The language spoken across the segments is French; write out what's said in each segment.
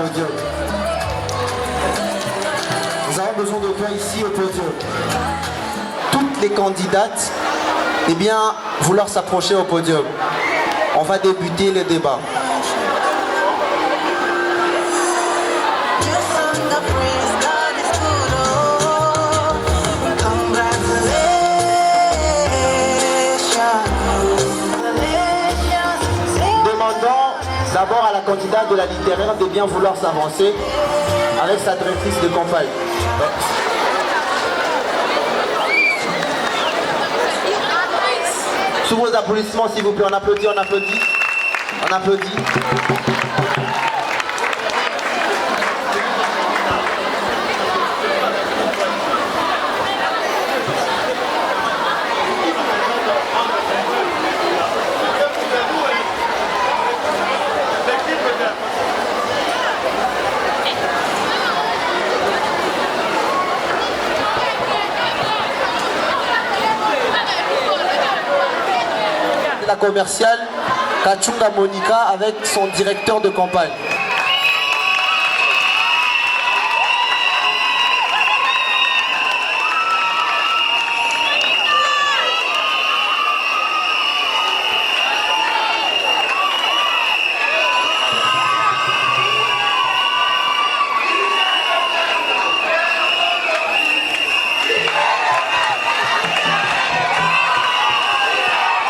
podium. Nous avons besoin de toi ici au podium. Toutes les candidates, eh bien, vouloir s'approcher au podium. On va débuter le débat. D'abord à la candidate de la littéraire de bien vouloir s'avancer avec sa directrice de campagne. Sous vos applaudissements s'il vous plaît, on applaudit, on applaudit, on applaudit. La commerciale Kachunga Monica avec son directeur de campagne.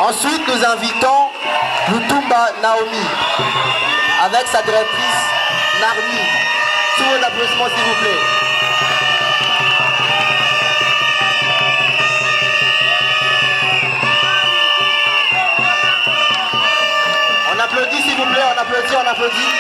Ensuite, nous invitons Lutumba Naomi avec sa directrice Narmi. Sous vos applaudissements, s'il vous plaît. On applaudit, s'il vous plaît, on applaudit, on applaudit.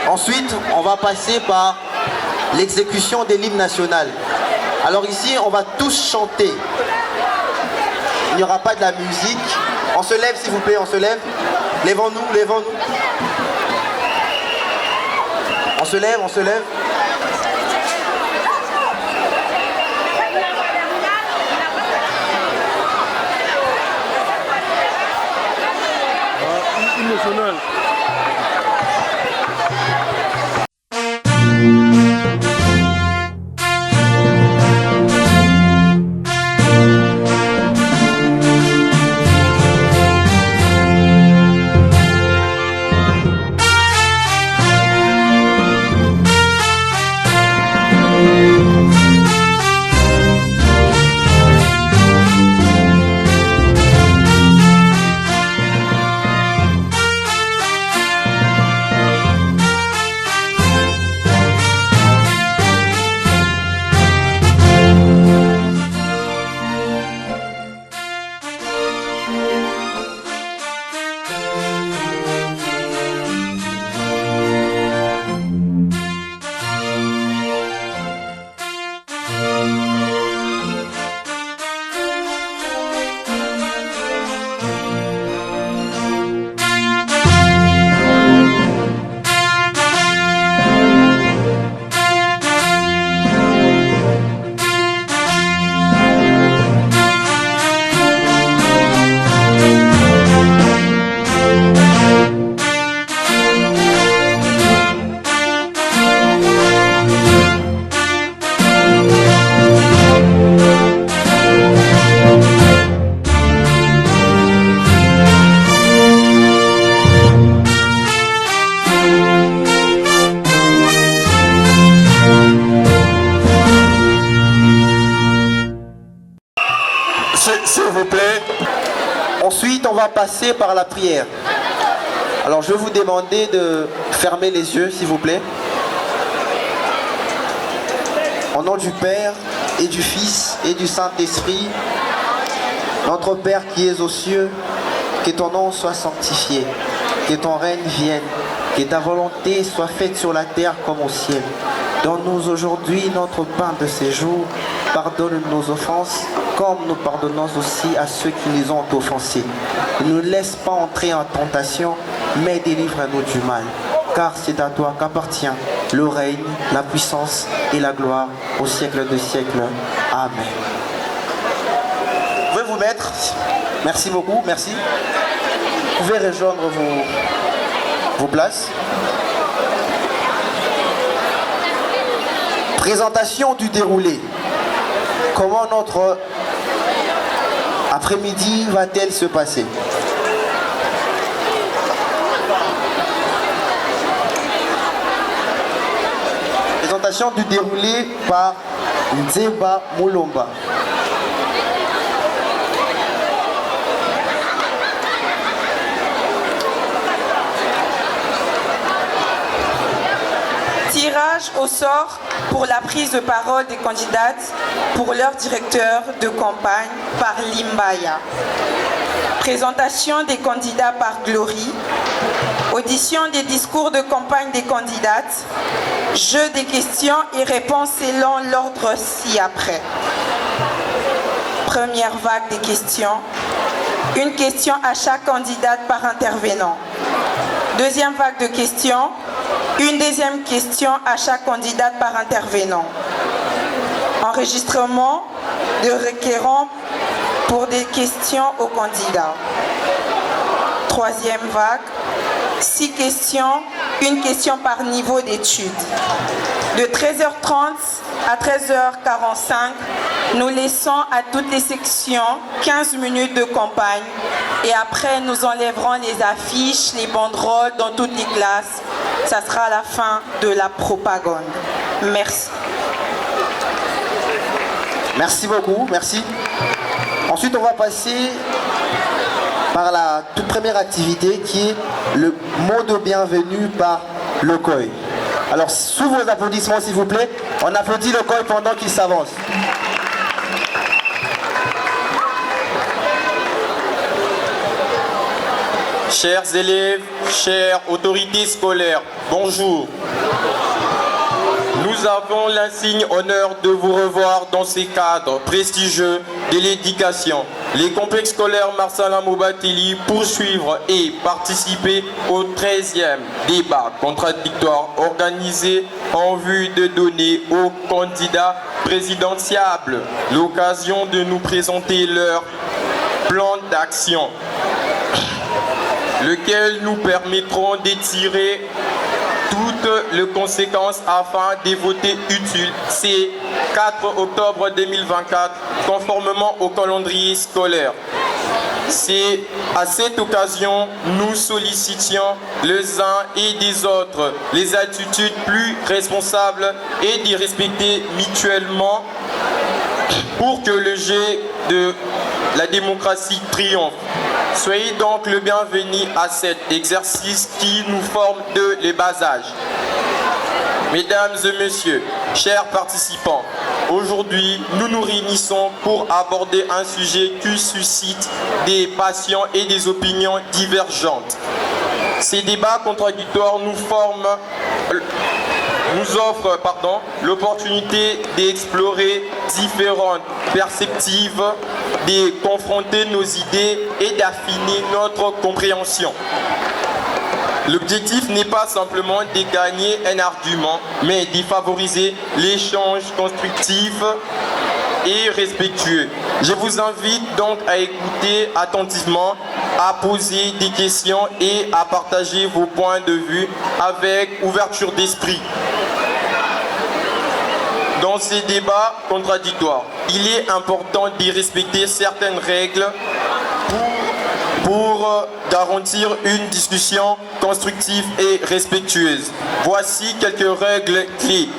Ensuite, on va passer par l'exécution des l'hymne national. Alors ici, on va tous chanter. Il n'y aura pas de la musique. On se lève, s'il vous plaît, on se lève. Lèvons-nous, lèvons-nous. On se lève, on se lève. Hymne national. S'il vous plaît. Ensuite, on va passer par la prière. Alors, je vais vous demander de fermer les yeux, s'il vous plaît. Au nom du Père et du Fils et du Saint-Esprit, notre Père qui es aux cieux, que ton nom soit sanctifié, que ton règne vienne, que ta volonté soit faite sur la terre comme au ciel. Donne-nous aujourd'hui notre pain de ce jour. Pardonne nos offenses, comme nous pardonnons aussi à ceux qui nous ont offensés. Ne nous laisse pas entrer en tentation, mais délivre-nous du mal. car c'est à toi qu'appartient le règne, la puissance et la gloire au siècle des siècles. Amen. Vous pouvez vous mettre. Merci beaucoup, merci. Vous pouvez rejoindre vos places. Présentation du déroulé. Comment notre après-midi va-t-elle se passer? Présentation du déroulé par Nzeba Moulomba. Tirage au sort pour la prise de parole des candidates pour leur directeur de campagne par Limbaya. Présentation des candidats par Glory. Audition des discours de campagne des candidates. Jeu des questions et réponses selon l'ordre ci-après. Première vague des questions. Une question à chaque candidate par intervenant. Deuxième vague de questions. Une deuxième question à chaque candidate par intervenant. Enregistrement de requérants pour des questions aux candidats. Troisième vague. 6 questions, une question par niveau d'études. De 13h30 à 13h45, nous laissons à toutes les sections 15 minutes de campagne et après nous enlèverons les affiches, les banderoles dans toutes les classes. Ça sera la fin de la propagande. Merci. Merci beaucoup, merci. Ensuite, on va passer par la toute première activité qui est le mot de bienvenue par le COI. Alors, sous vos applaudissements, s'il vous plaît, on applaudit le COI pendant qu'il s'avance. Chers élèves, chères autorités scolaires, bonjour. Nous avons l'insigne honneur de vous revoir dans ces cadres prestigieux de l'éducation. Les complexes scolaires Marcel Moubatili poursuivre et participer au 13e débat contradictoire organisé en vue de donner aux candidats présidentiables l'occasion de nous présenter leur plan d'action, lequel nous permettront de tirer toutes les conséquences afin de voter utile. C'est 4 octobre 2024, conformément au calendrier scolaire. C'est à cette occasion, nous sollicitions les uns et des autres les attitudes plus responsables et d'y respecter mutuellement pour que le jeu de la démocratie triomphe. Soyez donc le bienvenu à cet exercice qui nous forme de les bas âges. Mesdames et messieurs, chers participants, aujourd'hui, nous nous réunissons pour aborder un sujet qui suscite des passions et des opinions divergentes. Ces débats contradictoires nous offrent l'opportunité d'explorer différentes perspectives, de confronter nos idées et d'affiner notre compréhension. L'objectif n'est pas simplement de gagner un argument, mais de favoriser l'échange constructif et respectueux. Je vous invite donc à écouter attentivement, à poser des questions et à partager vos points de vue avec ouverture d'esprit. Dans ces débats contradictoires, il est important de respecter certaines règles pour garantir une discussion constructive et respectueuse. Voici quelques règles clés.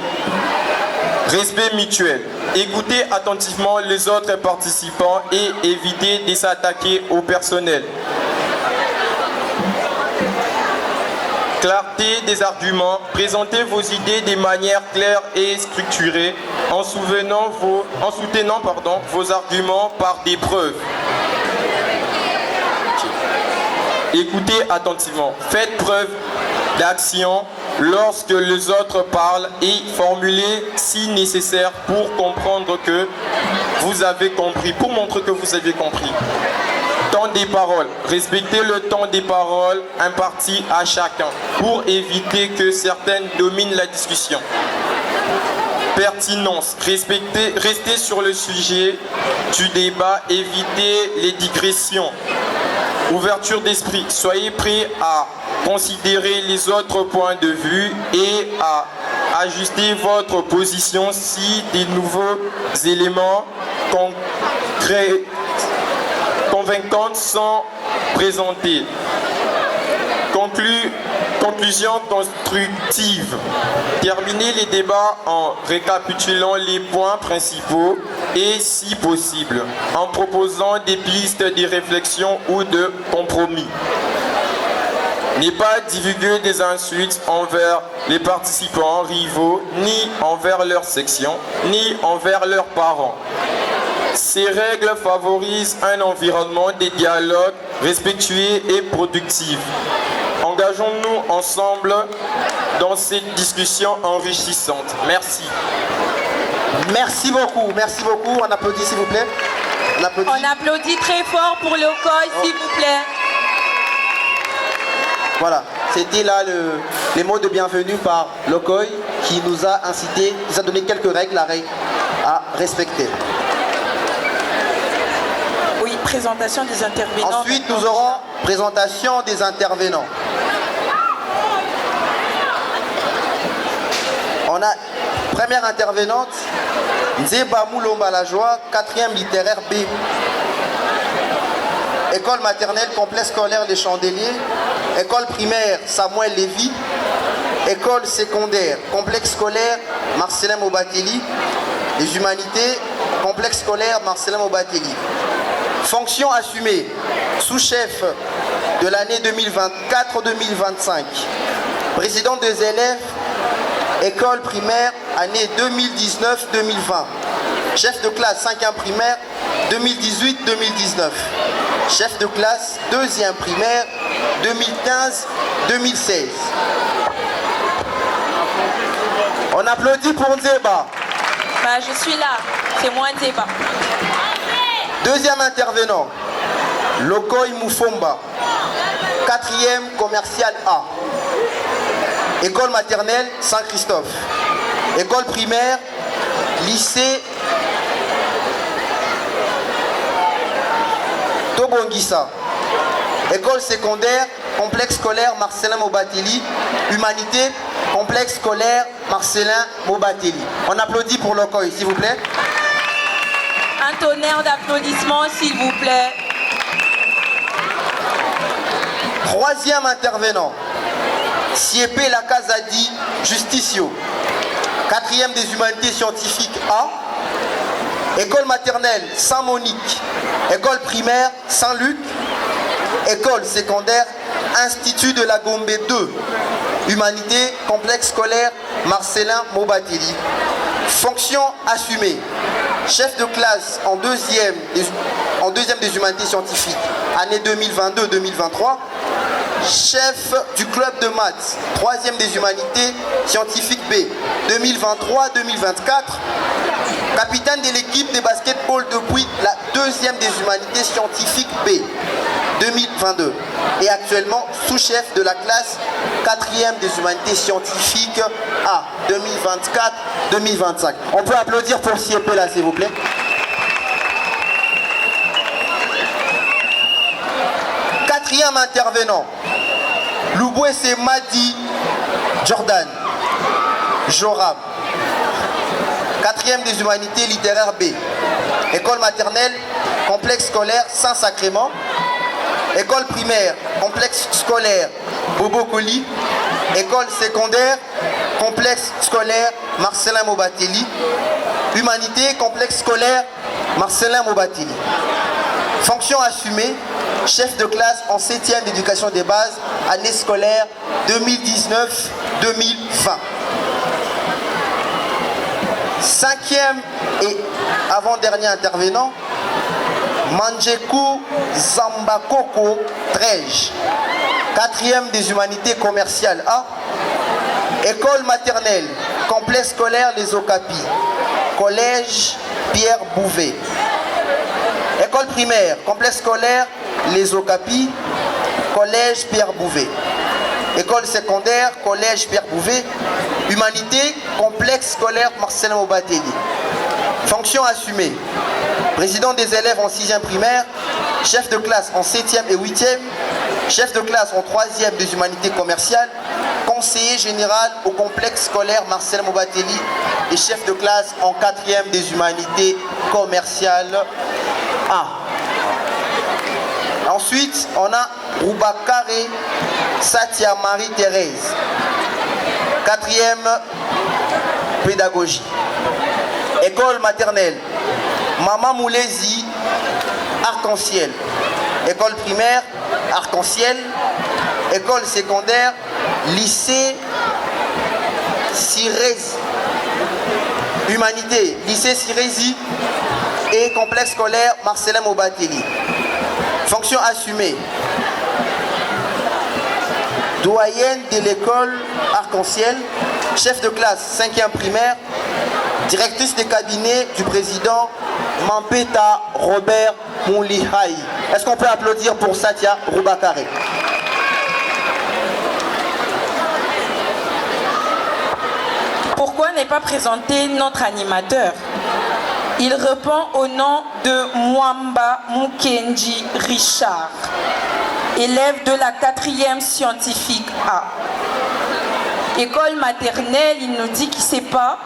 Respect mutuel. Écoutez attentivement les autres participants et évitez de s'attaquer au personnel. Clarté des arguments. Présentez vos idées de manière claire et structurée en soutenant vos arguments par des preuves. Écoutez attentivement. Faites preuve d'action lorsque les autres parlent et formulez si nécessaire pour comprendre que vous avez compris, pour montrer que vous avez compris. Temps des paroles. Respectez le temps des paroles imparti à chacun pour éviter que certains dominent la discussion. Pertinence. Restez sur le sujet du débat, évitez les digressions. Ouverture d'esprit. Soyez prêts à considérer les autres points de vue et à ajuster votre position si des nouveaux éléments convaincants sont présentés. Conclusion constructive. Terminez les débats en récapitulant les points principaux et, si possible, en proposant des pistes de réflexion ou de compromis. Ne pas divulguer des insultes envers les participants rivaux, ni envers leur section, ni envers leurs parents. Ces règles favorisent un environnement de dialogue respectueux et productif. Engageons-nous ensemble dans cette discussion enrichissante. Merci. Merci beaucoup. On applaudit s'il vous plaît. On applaudit très fort pour l'OCOI, s'il vous plaît. Voilà, c'était là les mots de bienvenue par l'OCOI qui nous a incité, nous a donné quelques règles à respecter. Oui, présentation des intervenants. Ensuite, nous aurons présentation des intervenants. On a première intervenante, Nzeba Moulomba la joie, 4e littéraire B. École maternelle, complexe scolaire Les Chandeliers. École primaire Samuel Lévy. École secondaire, complexe scolaire Marcelin Mobatelli. Les humanités, complexe scolaire Marcelin Mobatelli. Fonction assumée, sous-chef de l'année 2024-2025. Président des élèves, école primaire, année 2019-2020. Chef de classe 5e primaire, 2018-2019. Chef de classe 2e primaire, 2015-2016. On applaudit pour Nzeba. Je suis là, c'est moi Nzeba. Deuxième intervenant, Lokoi Moufomba, 4e commercial A. École maternelle Saint-Christophe. École primaire, lycée Tobongissa. École secondaire, complexe scolaire Marcelin Mobatelli. Humanité, complexe scolaire Marcelin Mobatelli. On applaudit pour l'OCOI, s'il vous plaît. Un tonnerre d'applaudissements, s'il vous plaît. Troisième intervenant, Siépé Lakazadi Justicio. 4e des humanités scientifiques A. École maternelle Saint-Monique. École primaire Saint-Luc. École secondaire Institut de la Gombe 2. Humanité, complexe scolaire Marcelin Mobatelli. Fonction assumée. Chef de classe en deuxième des humanités scientifiques, année 2022-2023. Chef du club de maths, 3e des humanités scientifiques B, 2023-2024. Capitaine de l'équipe de basketball depuis la 2e des humanités scientifiques B, 2022. Et actuellement sous-chef de la classe 4e des humanités scientifiques A, 2024-2025. On peut applaudir pour Siépé là, s'il vous plaît. Quatrième intervenant, Loubouesse Madi Jordan Joram, 4e des humanités littéraires B. École maternelle, complexe scolaire Saint-Sacrement. École primaire, complexe scolaire Bobo Koli. École secondaire, complexe scolaire Marcelin Mobatelli. Humanité, complexe scolaire Marcelin Mobatelli. Fonction assumée, chef de classe en 7e d'éducation des bases, année scolaire 2019-2020. 5e et avant-dernier intervenant, Manjeku Zambakoko Trej, 4e des humanités commerciales A. École maternelle, complexe scolaire Les Okapis. Collège Pierre Bouvet. École primaire, complexe scolaire Les Ocapis, collège Pierre Bouvet. École secondaire, collège Pierre Bouvet. Humanité, complexe scolaire Marcel Mobatelli. Fonction assumée. Président des élèves en 6e primaire, chef de classe en 7e et 8e, chef de classe en 3e des humanités commerciales, conseiller général au complexe scolaire Marcel Mobatelli et chef de classe en 4e des humanités commerciales A. Ensuite, on a Roubakare Satia Marie-Thérèse, 4e pédagogie. École maternelle, Maman Moulezi, Arc-en-Ciel. École primaire, Arc-en-Ciel. École secondaire, lycée Sirézi. Humanité, lycée Sirézi et complexe scolaire Marcelin Mobatelli. Fonction assumée. Doyenne de l'école Arc-en-Ciel, chef de classe 5e primaire, directrice de cabinet du président Mampeta Robert Moulihai. Est-ce qu'on peut applaudir pour Satia Roubakare? Pourquoi ne pas présenter notre animateur? Il répond au nom de Mwamba Mukenji Richard, élève de la 4e scientifique A. École maternelle, il nous dit qu'il ne sait pas,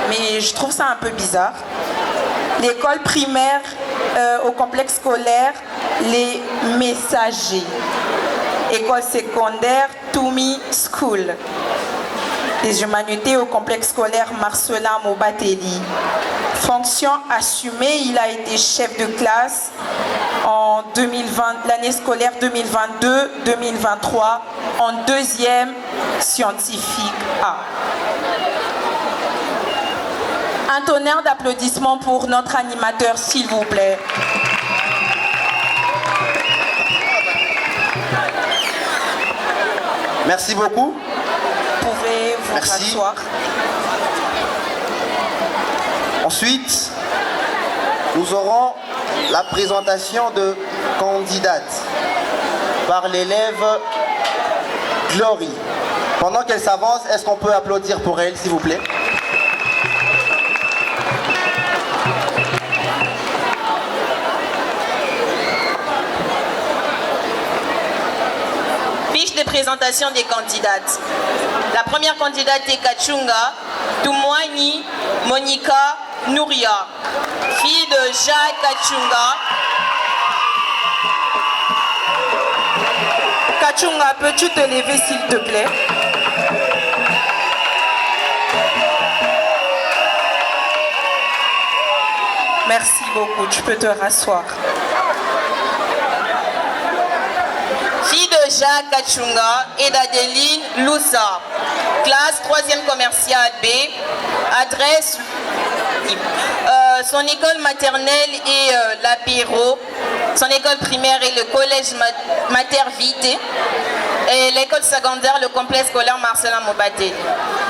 mais je trouve ça un peu bizarre. L'école primaire au complexe scolaire, les Messagers. École secondaire, Toumi School. Les humanités au complexe scolaire Marcelin Mobatelli. Fonction assumée, il a été chef de classe en l'année scolaire 2022-2023 en 2e scientifique A. Un tonnerre d'applaudissements pour notre animateur, s'il vous plaît. Merci beaucoup. Vous pouvez vous rasseoir. Ensuite, nous aurons la présentation de candidates par l'élève Glory. Pendant qu'elle s'avance, est-ce qu'on peut applaudir pour elle, s'il vous plaît? Fiche de présentation des candidates. La première candidate est Kachunga Tumwani Monica Nouria, fille de Jacques Kachunga. Kachunga, peux-tu te lever s'il te plaît? Merci beaucoup, tu peux te rasseoir. Fille de Jacques Kachunga et d'Adeline Loussa, classe 3e commerciale B, adresse son école maternelle est l'Apéro, son école primaire est le collège Mater Vité et l'école secondaire le complexe scolaire Marcelin Mobatelli.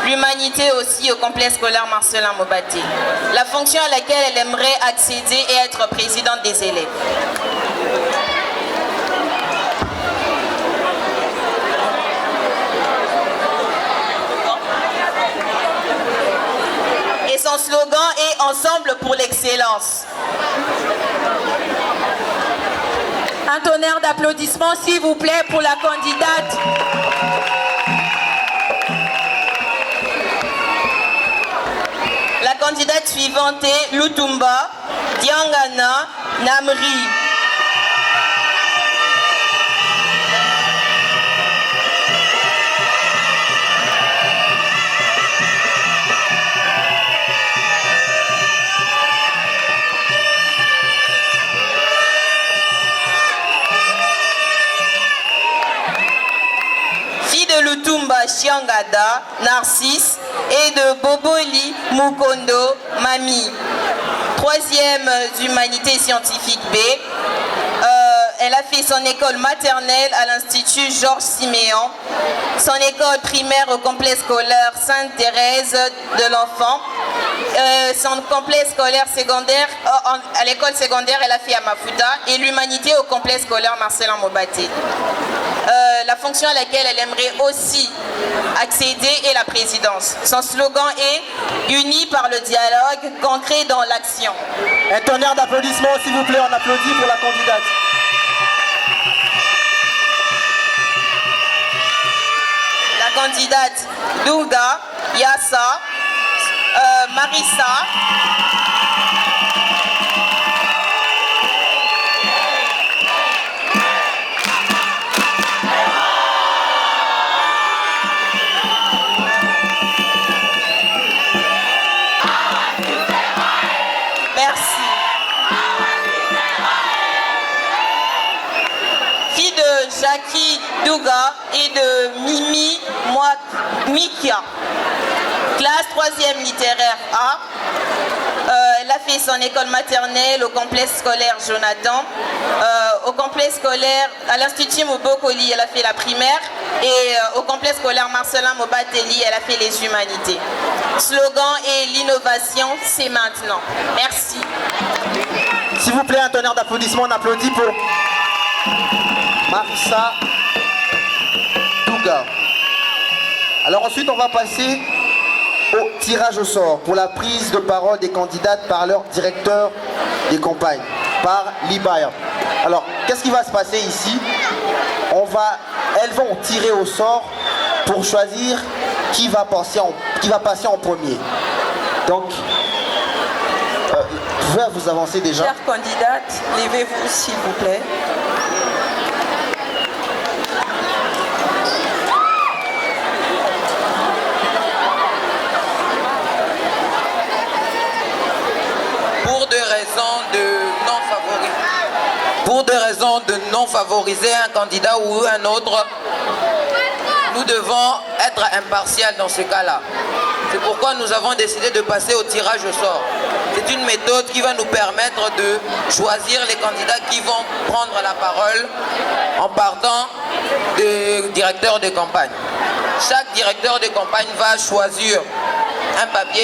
L'humanité aussi au complexe scolaire Marcelin Mobatelli. La fonction à laquelle elle aimerait accéder est être présidente des élèves. Et son slogan est Ensemble pour l'excellence. Un tonnerre d'applaudissements, s'il vous plaît, pour la candidate. La candidate suivante est Lutumba Diangana Namri. Lutumba Chiangada, Narcisse, et de Boboli Mukondo Mami. 3e d'humanité scientifique B. Elle a fait son école maternelle à l'Institut Georges Siméon, son école primaire au complexe scolaire Sainte-Thérèse de l'Enfant, son complexe scolaire secondaire, à l'école secondaire, elle a fait à Mafuta, et l'humanité au complexe scolaire Marcelin Mobaté. La fonction à laquelle elle aimerait aussi accéder est la présidence. Son slogan est « Unis par le dialogue, concret dans l'action ». Un tonnerre d'applaudissements, s'il vous plaît, on applaudit pour la candidate. La candidate Douga, Yassa, Marissa, merci. Fille de Jackie Douga et de Mimi Mikia. Classe 3e littéraire A. Elle a fait son école maternelle au complexe scolaire Jonathan. Au complexe scolaire, à l'Institut Mobokoli, elle a fait la primaire. Et au complexe scolaire Marcelin Mobateli, elle a fait les humanités. Slogan est l'innovation, c'est maintenant. Merci. S'il vous plaît, un tonnerre d'applaudissements, on applaudit pour Marissa Douga. Alors ensuite, on va passer au tirage au sort pour la prise de parole des candidates par leur directeur des campagnes, par l'IBAIR. Alors, qu'est-ce qui va se passer ici? Elles vont tirer au sort pour choisir qui va passer en premier. Donc, vous pouvez vous avancer déjà. Chères candidates, levez-vous s'il vous plaît. Pour des raisons de non favoriser un candidat ou un autre, nous devons être impartials dans ce cas-là. C'est pourquoi nous avons décidé de passer au tirage au sort. C'est une méthode qui va nous permettre de choisir les candidats qui vont prendre la parole en partant des directeurs de campagne. Chaque directeur de campagne va choisir un papier